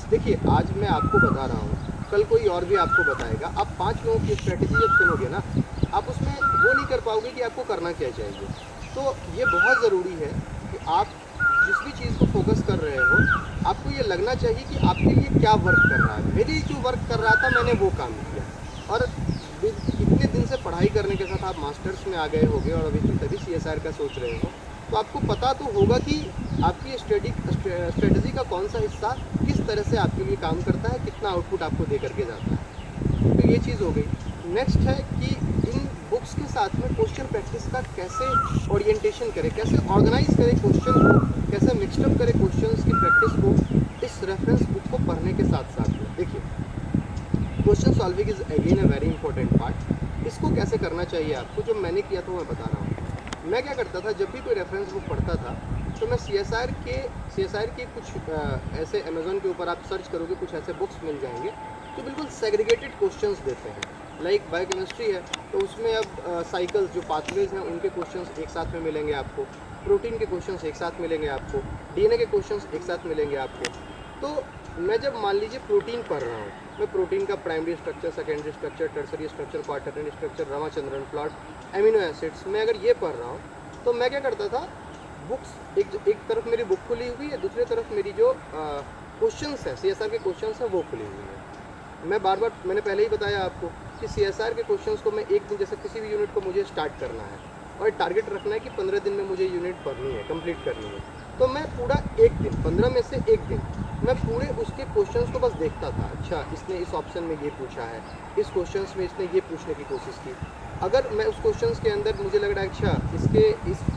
देखिए आज मैं आपको बता रहा हूँ, कल कोई और भी आपको बताएगा। आप 5 लोगों की स्ट्रेटजी जब सुनोगे ना, आप उसमें वो नहीं कर पाओगे कि आपको करना क्या चाहिए। तो ये बहुत ज़रूरी है कि आप जिस भी चीज़ को फोकस कर रहे हो, आपको ये लगना चाहिए कि आपके लिए क्या वर्क कर रहा है। मेरे लिए जो वर्क कर रहा था मैंने वो काम किया, और इतने दिन से पढ़ाई करने के साथ आप मास्टर्स में आ गए होगे और अभी तभी CSIR का सोच रहे हो, तो आपको पता तो होगा कि आपकी स्ट्रेटजी का कौन सा हिस्सा किस तरह से आपके लिए काम करता है, कितना आउटपुट आपको दे करके जाता है। तो ये चीज़ हो गई। नेक्स्ट है कि इन बुक्स के साथ में क्वेश्चन प्रैक्टिस का कैसे ओरिएंटेशन करें, कैसे ऑर्गेनाइज करें क्वेश्चन को, कैसे मिक्सअप करें क्वेश्चंस की प्रैक्टिस को इस रेफरेंस बुक को पढ़ने के साथ साथ में। देखिए question solving is again a very important part. इसको कैसे करना चाहिए आपको, जो मैंने किया था वो मैं बता रहा हूँ। मैं क्या करता था, जब भी कोई रेफरेंस बुक पढ़ता था तो मैं CSIR के कुछ ऐसे अमेज़ोन के ऊपर आप सर्च करोगे, कुछ ऐसे बुक्स मिल जाएंगे जो बिल्कुल सेग्रीगेटेड क्वेश्चंस देते हैं। लाइक बायोकेमिस्ट्री है तो उसमें अब साइकिल्स जो पाथवेज हैं उनके क्वेश्चंस एक साथ में मिलेंगे आपको, प्रोटीन के क्वेश्चंस एक साथ मिलेंगे आपको, DNA के क्वेश्चंस एक साथ मिलेंगे आपको। तो मैं जब मान लीजिए प्रोटीन पढ़ रहा हूँ, मैं प्रोटीन का primary structure, secondary structure, tertiary structure, quaternary structure, Ramachandran plot, amino acids, मैं अगर ये पढ़ रहा हूँ तो मैं क्या करता था, बुक्स एक तरफ मेरी बुक खुली हुई है, दूसरी तरफ मेरी जो क्वेश्चंस हैं CSIR के क्वेश्चंस हैं वो खुली हुई है। मैं बार बार मैंने पहले ही बताया आपको कि CSIR के क्वेश्चंस को मैं एक दिन, जैसे किसी भी यूनिट को मुझे स्टार्ट करना है और टारगेट रखना है कि 15 दिन में मुझे यूनिट पढ़नी है, कंप्लीट करनी है, तो मैं पूरा एक दिन, 15 में से एक दिन मैं पूरे उसके क्वेश्चंस को बस देखता था। अच्छा इसने इस ऑप्शन में ये पूछा है, इस क्वेश्चंस में इसने ये पूछने की कोशिश की, अगर मैं उस क्वेश्चंस के अंदर मुझे लग रहा है अच्छा इसके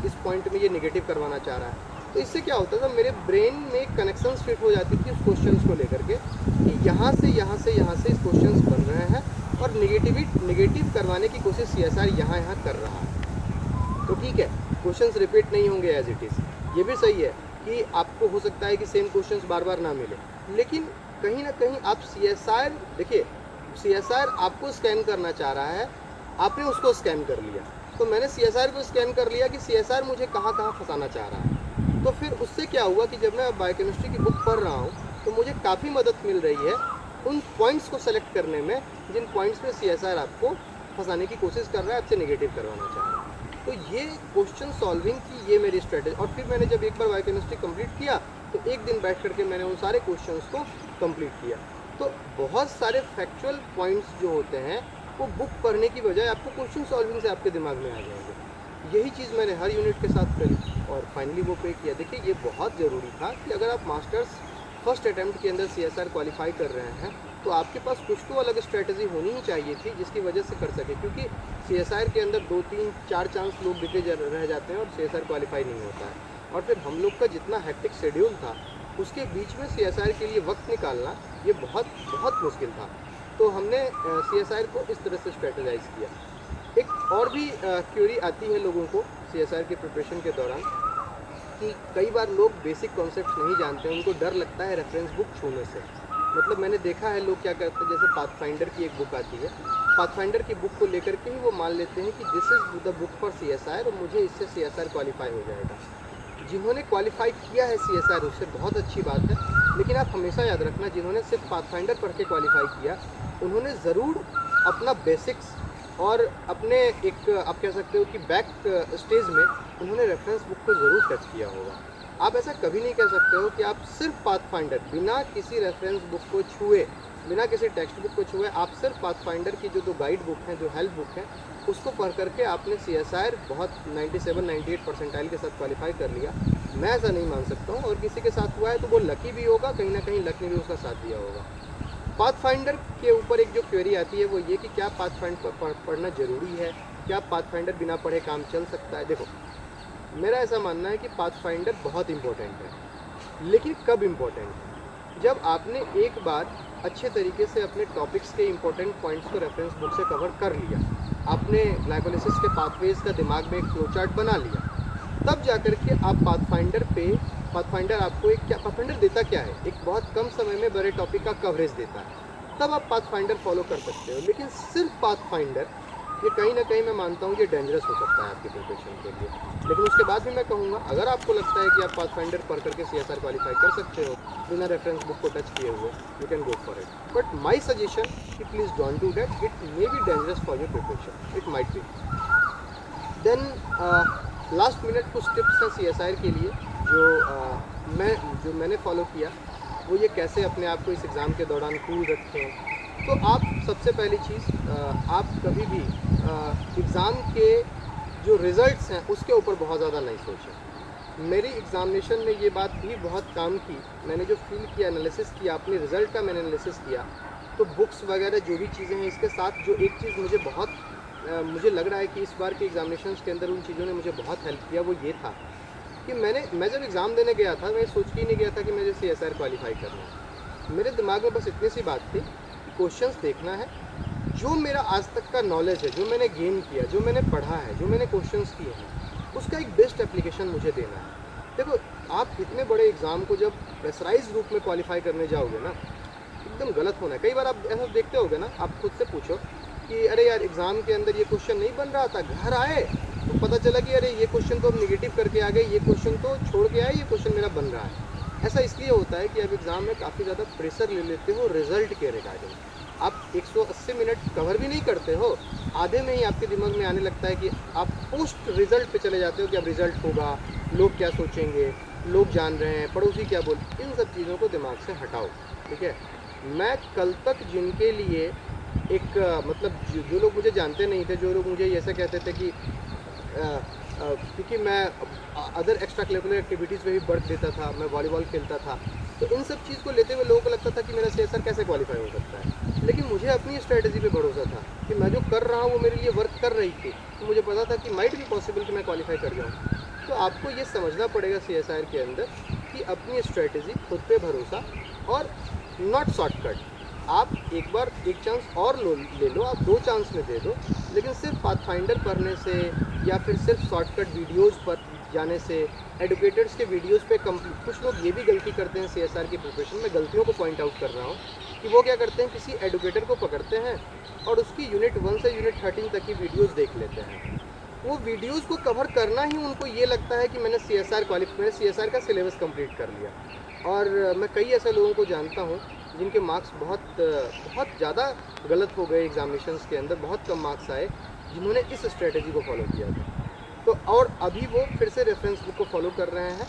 इस पॉइंट में ये नेगेटिव करवाना चाह रहा है, तो इससे क्या होता था, मेरे ब्रेन में कनेक्शन फिट हो जाती थी उस क्वेश्चंस को लेकर के कि यहाँ से इस क्वेश्चंस बन रहे हैं और नेगेटिव करवाने की कोशिश CSIR यहाँ कर रहा है। तो ठीक है, क्वेश्चंस रिपीट नहीं होंगे एज इट इज़, ये भी सही है कि आपको हो सकता है कि सेम क्वेश्चंस बार बार ना मिले, लेकिन कहीं ना कहीं आप देखिए CSIR आपको स्कैन करना चाह रहा है, आपने उसको स्कैन कर लिया, तो मैंने CSIR को स्कैन कर लिया कि CSIR मुझे कहाँ फंसाना चाह रहा है। तो फिर उससे क्या हुआ कि जब मैं बायोकेमिस्ट्री की बुक पढ़ रहा हूँ तो मुझे काफ़ी मदद मिल रही है उन पॉइंट्स को सेलेक्ट करने में जिन पॉइंट्स में CSIR आपको फंसाने की कोशिश कर रहा है, आपसे नेगेटिव करवाना चाह रहा है। तो ये क्वेश्चन सॉल्विंग की ये मेरी स्ट्रेटेजी। और फिर मैंने जब एक बार बायोकेमिस्ट्री कंप्लीट किया तो एक दिन बैठ करके मैंने उन सारे क्वेश्चंस को कंप्लीट किया। तो बहुत सारे फैक्चुअल पॉइंट्स जो होते हैं वो बुक पढ़ने की बजाय आपको क्वेश्चन सॉल्विंग से आपके दिमाग में आ जाएंगे। यही चीज़ मैंने हर यूनिट के साथ करी और फाइनली वो पे किया। देखिए ये बहुत ज़रूरी था कि अगर आप मास्टर्स फर्स्ट अटैम्प्ट के अंदर CSIR क्वालिफाई कर रहे हैं तो आपके पास कुछ तो अलग स्ट्रेटजी होनी ही चाहिए थी जिसकी वजह से कर सके, क्योंकि CSIR के अंदर 2 3 4 चांस लोग देते रह जाते हैं और CSIR क्वालिफाई नहीं होता है। और फिर हम लोग का जितना हेक्टिक शेड्यूल था उसके बीच में CSIR के लिए वक्त निकालना ये बहुत बहुत मुश्किल था। तो हमने CSIR को इस तरह से स्ट्रेटजाइज किया। एक और भी क्यूरी आती है लोगों को CSIR के प्रिपरेशन के दौरान कि कई बार लोग बेसिक कॉन्सेप्ट्स नहीं जानते हैं, उनको डर लगता है रेफरेंस बुक छूने से। मतलब मैंने देखा है लोग क्या करते हैं, जैसे पाथफाइंडर की एक बुक आती है, पाथफाइंडर की बुक को लेकर के ही वो मान लेते हैं कि this is the book for CSIR और मुझे इससे CSIR क्वालिफाई हो जाएगा। जिन्होंने क्वालिफाई किया है CSIR उससे बहुत अच्छी बात है, लेकिन आप हमेशा याद रखना जिन्होंने सिर्फ पाथफाइंडर पढ़ के क्वालिफाई किया उन्होंने ज़रूर अपना बेसिक्स और अपने एक आप कह सकते हो कि बैक स्टेज में उन्होंने रेफरेंस बुक को ज़रूर टच किया होगा। आप ऐसा कभी नहीं कह सकते हो कि आप सिर्फ पाथफाइंडर बिना किसी रेफरेंस बुक को छुए, बिना किसी टेक्स्ट बुक को छुए, आप सिर्फ पाथफाइंडर की जो 2 गाइड बुक हैं, जो हेल्प बुक है, उसको पढ़ करके आपने CSIR बहुत 97-98 परसेंटाइल के साथ क्वालिफाई कर लिया। मैं ऐसा नहीं मान सकता हूँ, और किसी के साथ हुआ है तो वो लकी भी होगा, कहीं ना कहीं लक ने भी उसका साथ दिया होगा। पाथफाइंडर के ऊपर एक जो क्वेरी आती है वो ये कि क्या पाथफाइंडर पढ़ना ज़रूरी है, क्या पाथफाइंडर बिना पढ़े काम चल सकता है। देखो मेरा ऐसा मानना है कि पाथफाइंडर बहुत इम्पोर्टेंट है, लेकिन कब इम्पोर्टेंट है, जब आपने एक बार अच्छे तरीके से अपने टॉपिक्स के इम्पोर्टेंट पॉइंट्स को रेफरेंस बुक से कवर कर लिया, आपने ग्लाइकोलिसिस के पाथवेज का दिमाग में एक फ्लो चार्ट बना लिया, तब जाकर के आप पाथफाइंडर आपको एक क्या पाथफाइंडर देता क्या है, एक बहुत कम समय में बड़े टॉपिक का कवरेज देता है, तब आप पाथफाइंडर फॉलो कर सकते हो। लेकिन सिर्फ पाथफाइंडर ये कहीं ना कहीं मैं मानता हूँ ये डेंजरस हो सकता है आपकी प्रिपरेशन के लिए। लेकिन उसके बाद भी मैं कहूँगा अगर आपको लगता है कि आप पाथफाइंडर पढ़ करके CSIR क्वालिफाई कर सकते हो बिना रेफरेंस बुक को टच किए हुए, you can go for it. But my suggestion कि please don't do that, it may be dangerous for your preparation, it might be. Then last minute कुछ टिप्स हैं CSIR के लिए जो मैंने फॉलो किया, वो ये कैसे अपने आप को इस एग्ज़ाम के दौरान कूल रखें। तो आप सबसे पहली चीज़ आप कभी भी एग्ज़ाम के जो रिज़ल्ट्स हैं उसके ऊपर बहुत ज़्यादा नहीं सोचें। मेरी एग्ज़ामिनेशन में ये बात भी बहुत काम की, मैंने जो फील किया, एनालिसिस किया, अपने रिज़ल्ट का मैंने एनालिसिस किया, तो बुक्स वगैरह जो भी चीज़ें हैं इसके साथ जो एक चीज़ मुझे लग रहा है कि इस बार के एग्ज़ामिनेशन के अंदर उन चीज़ों ने मुझे बहुत हेल्प किया, वो ये था कि मैं जब एग्ज़ाम देने गया था मैं सोच के ही नहीं गया था कि मुझे CSIR क्वालिफाई करना है। मेरे दिमाग में बस इतनी सी बात थी, क्वेश्चंस देखना है, जो मेरा आज तक का नॉलेज है, जो मैंने गेन किया, जो मैंने पढ़ा है, जो मैंने क्वेश्चंस किए हैं, उसका एक बेस्ट एप्लीकेशन मुझे देना है। देखो आप इतने बड़े एग्ज़ाम को जब प्रेशराइज रूप में क्वालिफाई करने जाओगे ना, एकदम गलत होना है। कई बार आप ऐसा देखते होगे ना, आप खुद से पूछो कि अरे यार एग्ज़ाम के अंदर ये क्वेश्चन नहीं बन रहा था, घर आए तो पता चला कि अरे ये क्वेश्चन तो हम निगेटिव करके आ गए, ये क्वेश्चन तो छोड़ के आए, ये क्वेश्चन मेरा बन रहा है। ऐसा इसलिए होता है कि आप एग्ज़ाम में काफ़ी ज़्यादा प्रेशर ले लेते हो रिज़ल्ट के रिगार्डिंग। आप 180 मिनट कवर भी नहीं करते हो, आधे में ही आपके दिमाग में आने लगता है कि आप पोस्ट रिज़ल्ट पे चले जाते हो कि अब रिज़ल्ट होगा, लोग क्या सोचेंगे, लोग जान रहे हैं, पड़ोसी क्या बोल, इन सब चीज़ों को दिमाग से हटाओ, ठीक है। मैं कल तक जिनके लिए एक मतलब जो लोग मुझे जानते नहीं थे, जो लोग मुझे ऐसा कहते थे कि क्योंकि मैं अदर एक्स्ट्रा करिकुलर एक्टिविटीज़ में भी बढ़ देता था, मैं वॉलीबॉल खेलता था, तो इन सब चीज़ को लेते हुए लोगों को लगता था कि मेरा CSIR कैसे क्वालिफाई हो सकता है। लेकिन मुझे अपनी स्ट्रेटजी पे भरोसा था कि मैं जो कर रहा हूँ वो मेरे लिए वर्क कर रही थी, तो मुझे पता था कि माइट भी पॉसिबल कि मैं क्वालिफाई कर जाऊँ। तो आपको ये समझना पड़ेगा CSIR के अंदर कि अपनी स्ट्रेटजी, खुद पे भरोसा और नॉट शॉर्टकट। आप एक बार एक चांस और ले लो, आप 2 चांस में दे दो, लेकिन सिर्फ पाथफाइंडर पढ़ने से या फिर सिर्फ शॉर्टकट वीडियोस पर जाने से, एडुकेटर्स के वीडियोस पे कुछ लोग ये भी गलती करते हैं CSIR की प्रिपरेशन में, गलतियों को पॉइंट आउट कर रहा हूँ कि वो क्या करते हैं, किसी एडुकेटर को पकड़ते हैं और उसकी यूनिट 1 से यूनिट 13 तक की वीडियोस देख लेते हैं। वो वीडियोस को कवर करना ही उनको ये लगता है कि मैंने CSIR का सिलेबस कंप्लीट कर लिया। और मैं कई ऐसे लोगों को जानता हूँ जिनके मार्क्स बहुत ज़्यादा गलत हो गए एग्जामिनेशंस के अंदर, बहुत कम मार्क्स आए जिन्होंने इस स्ट्रेटजी को फॉलो किया था। तो और अभी वो फिर से रेफरेंस बुक को फॉलो कर रहे हैं।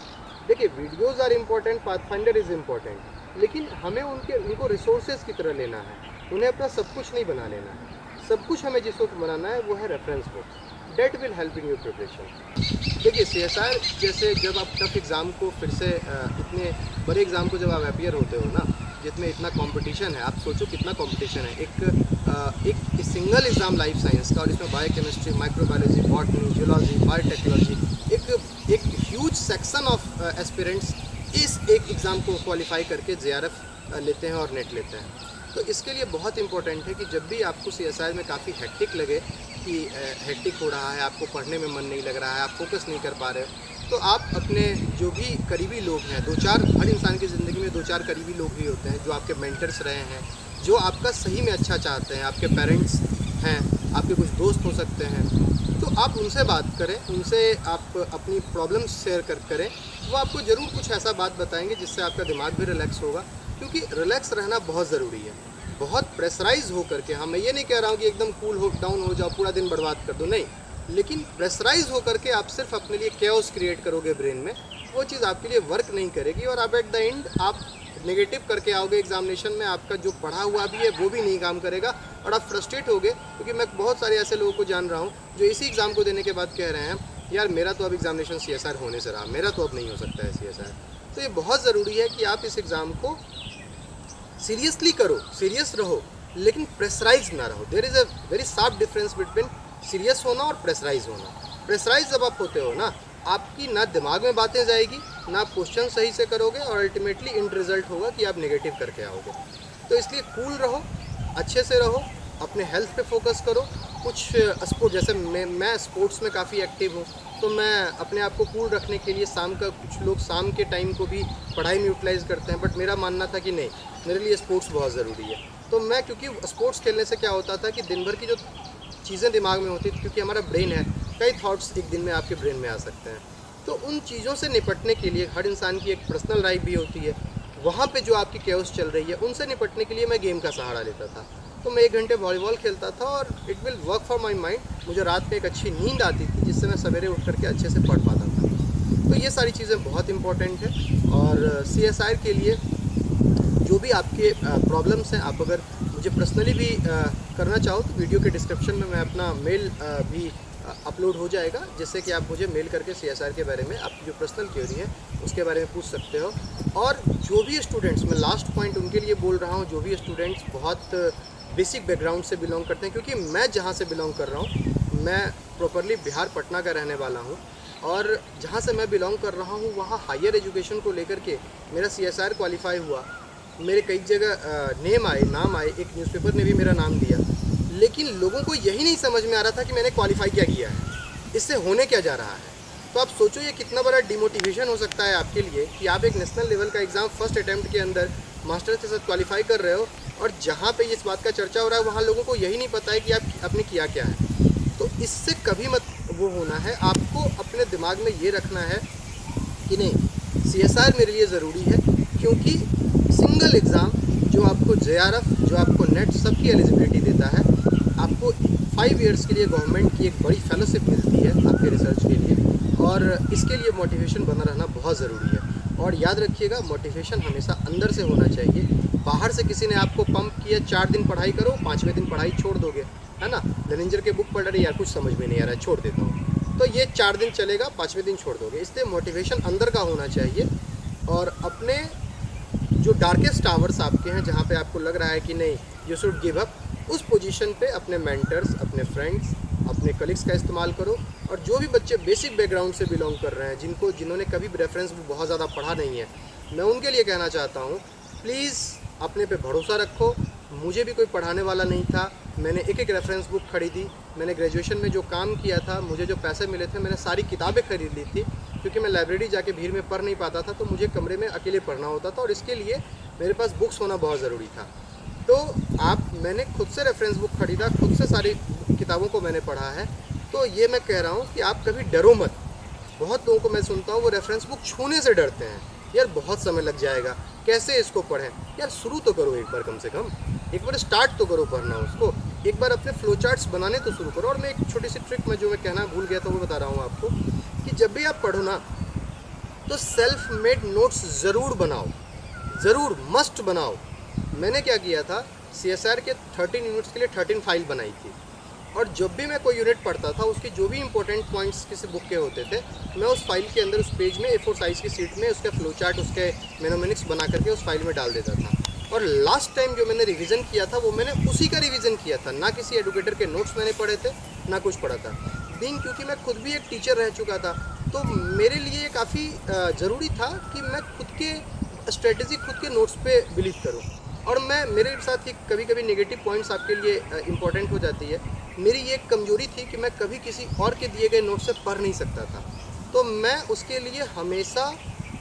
देखिए videos are important, pathfinder is important, लेकिन हमें उनको रिसोर्सेज की तरह लेना है, उन्हें अपना सब कुछ नहीं बना लेना है। सब कुछ हमें जिसको बनाना है वो है reference books, that will help in your preparation. देखिए CSIR जैसे जब आप टफ एग्ज़ाम को फिर से इतने बड़े एग्ज़ाम को जब आप अपियर होते हो ना, जितने इतना कंपटीशन है, आप सोचो कितना कंपटीशन है। एक सिंगल एग्ज़ाम लाइफ साइंस का, और इसमें biochemistry, microbiology, botany, geology, biotechnology, एक ह्यूज सेक्शन ऑफ एस्पिरेंट्स इस एक एग्ज़ाम को क्वालिफाई करके JRF लेते हैं और नेट लेते हैं। तो इसके लिए बहुत इंपॉर्टेंट है कि जब भी आपको CSIR में काफ़ी हेक्टिक लगे कि हेक्टिक हो रहा है, आपको पढ़ने में मन नहीं लग रहा है, आप फोकस नहीं कर पा रहे हो, तो आप अपने जो भी करीबी लोग हैं, 2-4, हर इंसान की ज़िंदगी में 2-4 करीबी लोग भी होते हैं जो आपके मेंटर्स रहे हैं, जो आपका सही में अच्छा चाहते हैं, आपके पेरेंट्स हैं, आपके कुछ दोस्त हो सकते हैं, तो आप उनसे बात करें, उनसे आप अपनी प्रॉब्लम्स शेयर करें। वो आपको ज़रूर कुछ ऐसा बात बताएंगे जिससे आपका दिमाग भी रिलैक्स होगा, क्योंकि रिलैक्स रहना बहुत ज़रूरी है। बहुत प्रेशराइज हो करके, हाँ मैं ये नहीं कह रहा हूँ कि एकदम कूल हो डाउन हो जाओ, पूरा दिन बर्बाद कर दो, नहीं, लेकिन प्रेशराइज हो करके आप सिर्फ अपने लिए कैओस क्रिएट करोगे ब्रेन में, वो चीज़ आपके लिए वर्क नहीं करेगी, और आप एट द एंड आप नेगेटिव करके आओगे एग्जामिनेशन में, आपका जो पढ़ा हुआ भी है वो भी नहीं काम करेगा, और आप फ्रस्ट्रेट होगे। क्योंकि मैं बहुत सारे ऐसे लोगों को जान रहा हूँ जो इसी एग्ज़ाम को देने के बाद कह रहे हैं, यार मेरा तो अब एग्जामिनेशन CSIR होने से रहा, मेरा तो अब नहीं हो सकता है CSIR। तो ये बहुत ज़रूरी है कि आप इस एग्ज़ाम को सीरियसली करो, सीरियस रहो, लेकिन प्रेशराइज ना रहो। There is a very sharp difference between serious होना और प्रेशराइज होना। प्रेशराइज जब आप होते हो ना, आपकी ना दिमाग में बातें जाएगी, ना आप क्वेश्चन सही से करोगे, और अल्टीमेटली इंड रिजल्ट होगा कि आप नेगेटिव करके आओगे। तो इसलिए कूल रहो, अच्छे से रहो, अपने हेल्थ पे फोकस करो। कुछ स्पोर्ट, जैसे मैं स्पोर्ट्स में काफ़ी एक्टिव हूँ, तो मैं अपने आप को कूल रखने के लिए शाम का, कुछ लोग शाम के टाइम को भी पढ़ाई में यूटिलाइज़ करते हैं, बट मेरा मानना था कि नहीं, मेरे लिए स्पोर्ट्स बहुत ज़रूरी है। तो मैं, क्योंकि स्पोर्ट्स खेलने से क्या होता था कि दिन भर की जो चीज़ें दिमाग में होती थी, क्योंकि हमारा ब्रेन है, कई थॉट्स एक दिन में आपके ब्रेन में आ सकते हैं, तो उन चीज़ों से निपटने के लिए हर इंसान की एक पर्सनल लाइफ भी होती है। वहाँ पे जो आपकी कैओस चल रही है, उनसे निपटने के लिए मैं गेम का सहारा लेता था। तो मैं 1 घंटे वॉलीबॉल खेलता था, और it will work for my mind. मुझे रात में एक अच्छी नींद आती थी, जिससे मैं सवेरे उठ करके अच्छे से पढ़ पाता था। तो ये सारी चीज़ें बहुत इंपॉर्टेंट है। और CSIR के लिए जो भी आपके प्रॉब्लम्स हैं, आप अगर मुझे पर्सनली भी करना चाहो तो वीडियो के डिस्क्रिप्शन में मैं अपना मेल भी अपलोड हो जाएगा, जिससे कि आप मुझे मेल करके CSIR के बारे में, आपकी जो पर्सनल क्वेरी है उसके बारे में पूछ सकते हो। और जो भी स्टूडेंट्स, मैं लास्ट पॉइंट उनके लिए बोल रहा हूँ, जो भी स्टूडेंट्स बहुत बेसिक बैकग्राउंड से बिलोंग करते हैं, क्योंकि मैं जहाँ से बिलोंग कर रहा हूँ, मैं प्रॉपरली बिहार पटना का रहने वाला हूँ, और जहाँ से मैं बिलोंग कर रहा हूँ वहाँ हायर एजुकेशन को लेकर के मेरा CSIR क्वालिफाई हुआ, मेरे कई जगह नाम आए, एक न्यूज़पेपर ने भी मेरा नाम दिया, लेकिन लोगों को यही नहीं समझ में आ रहा था कि मैंने क्वालिफाई क्या किया है, इससे होने क्या जा रहा है। तो आप सोचो ये कितना बड़ा डिमोटिवेशन हो सकता है आपके लिए कि आप एक नेशनल लेवल का एग्ज़ाम फर्स्ट अटैम्प्ट के अंदर मास्टर्स के साथ क्वालिफाई कर रहे हो, और जहाँ पे इस बात का चर्चा हो रहा है वहाँ लोगों को यही नहीं पता है कि आपने किया क्या है। तो इससे कभी मत वो होना है, आपको अपने दिमाग में ये रखना है कि नहीं, CSIR मेरे लिए ज़रूरी है, क्योंकि सिंगल एग्ज़ाम जो आपको JRF, जो आपको नेट, सबकी एलिजिबिलिटी देता है, आपको 5 इयर्स के लिए गवर्नमेंट की एक बड़ी फेलोशिप मिलती है आपके रिसर्च के लिए, और इसके लिए मोटिवेशन बना रहना बहुत ज़रूरी है। और याद रखिएगा, मोटिवेशन हमेशा अंदर से होना चाहिए। बाहर से किसी ने आपको पंप किया, 4 दिन पढ़ाई करो, 5वें दिन पढ़ाई छोड़ दोगे, है ना, लेनिंजर के बुक पढ़ रहे, यार कुछ समझ में नहीं आ रहा है, छोड़ देता हूँ, तो ये 4 दिन चलेगा, 5वें दिन छोड़ दोगे। इसलिए मोटिवेशन अंदर का होना चाहिए, और अपने जो डार्केस्ट आवर्स आपके हैं, जहाँ पे आपको लग रहा है कि नहीं यू शुड गिव अप, उस पोजीशन पे अपने मेंटर्स, अपने फ्रेंड्स, अपने कलीग्स का इस्तेमाल करो। और जो भी बच्चे बेसिक बैकग्राउंड से बिलोंग कर रहे हैं, जिन्होंने कभी भी रेफरेंस बुक बहुत ज़्यादा पढ़ा नहीं है, मैं उनके लिए कहना चाहता हूँ, प्लीज़ अपने पे भरोसा रखो। मुझे भी कोई पढ़ाने वाला नहीं था, मैंने एक रेफरेंस बुक खरीदी, मैंने ग्रेजुएशन में जो काम किया था, मुझे जो पैसे मिले थे, मैंने सारी किताबें खरीद ली थी, क्योंकि मैं लाइब्रेरी जाके भीड़ में पढ़ नहीं पाता था, तो मुझे कमरे में अकेले पढ़ना होता था, और इसके लिए मेरे पास बुक्स होना बहुत ज़रूरी था। तो मैंने खुद से रेफरेंस बुक खरीदा, खुद से सारी किताबों को मैंने पढ़ा है। तो ये मैं कह रहा हूँ कि आप कभी डरो मत। बहुत लोगों को मैं सुनता हूँ वो रेफरेंस बुक छूने से डरते हैं, यार बहुत समय लग जाएगा, कैसे इसको पढ़ें। यार शुरू तो करो एक बार, कम से कम एक बार स्टार्ट तो करो पढ़ना उसको, एक बार अपने फ्लो चार्ट्स बनाने तो शुरू करो। और मैं एक छोटी सी ट्रिक जो मैं कहना भूल गया था वो बता रहा हूँ आपको, कि जब भी आप पढ़ो ना, तो सेल्फ मेड नोट्स ज़रूर बनाओ, ज़रूर मस्ट बनाओ। मैंने क्या किया था, CSIR के 13 यूनिट्स के लिए 13 फाइल बनाई थी, और जब भी मैं कोई यूनिट पढ़ता था, उसके जो भी इंपॉर्टेंट पॉइंट्स किसी बुक के होते थे, मैं उस फाइल के अंदर, उस पेज में A4 साइज़ की शीट में उसका फ्लो चार्ट, उसके मेनोमिनिक्स बना करके उस फाइल में डाल देता था। और लास्ट टाइम जो मैंने रिवीजन किया था वो मैंने उसी का रिवीजन किया था, ना किसी एडुकेटर के नोट्स मैंने पढ़े थे, ना कुछ पढ़ा था। क्योंकि मैं खुद भी एक टीचर रह चुका था, तो मेरे लिए ये काफ़ी ज़रूरी था कि मैं खुद के स्ट्रेटजी, खुद के नोट्स पे बिलीव करूं। और मैं, मेरे साथ ही कभी कभी नेगेटिव पॉइंट्स आपके लिए इंपॉर्टेंट हो जाती है। मेरी ये एक कमजोरी थी कि मैं कभी किसी और के दिए गए नोट्स से पढ़ नहीं सकता था, तो मैं उसके लिए हमेशा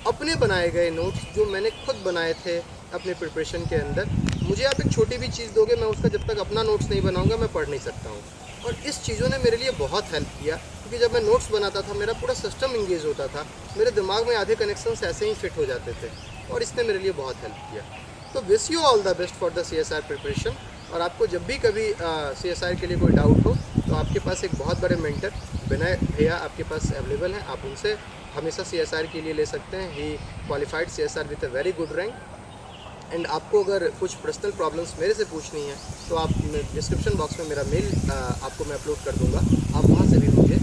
अपने बनाए गए नोट्स, जो मैंने खुद बनाए थे अपने प्रिपरेशन के अंदर, मुझे आप एक छोटी भी चीज़ दोगे, मैं उसका जब तक अपना नोट्स नहीं बनाऊंगा मैं पढ़ नहीं सकता हूँ। और इस चीज़ों ने मेरे लिए बहुत हेल्प किया, क्योंकि जब मैं नोट्स बनाता था मेरा पूरा सिस्टम इंगेज होता था, मेरे दिमाग में आधे कनेक्शंस ऐसे ही फिट हो जाते थे, और इसने मेरे लिए बहुत हेल्प किया। तो wish you all the best for the CSR preparation. और आपको जब भी कभी CSR के लिए कोई डाउट हो तो आपके पास एक बहुत बड़े मेंटर विनय भैया आपके पास अवेलेबल हैं, आप उनसे हमेशा CSR के लिए ले सकते हैं। He qualified CSR with a very good rank. And आपको अगर कुछ पर्सनल प्रॉब्लम्स मेरे से पूछनी है तो आप डिस्क्रिप्शन बॉक्स में मेरा मेल आपको मैं अपलोड कर दूंगा, आप वहाँ से भी मुझे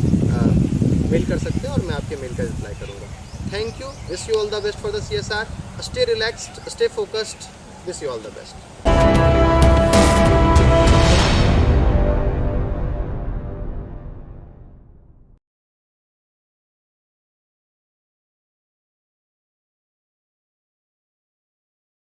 मेल कर सकते हैं और मैं आपके मेल का रिप्लाई करूँगा। Thank you, wish you all the best for the CSR। Stay relaxed, stay focused, wish you all the best.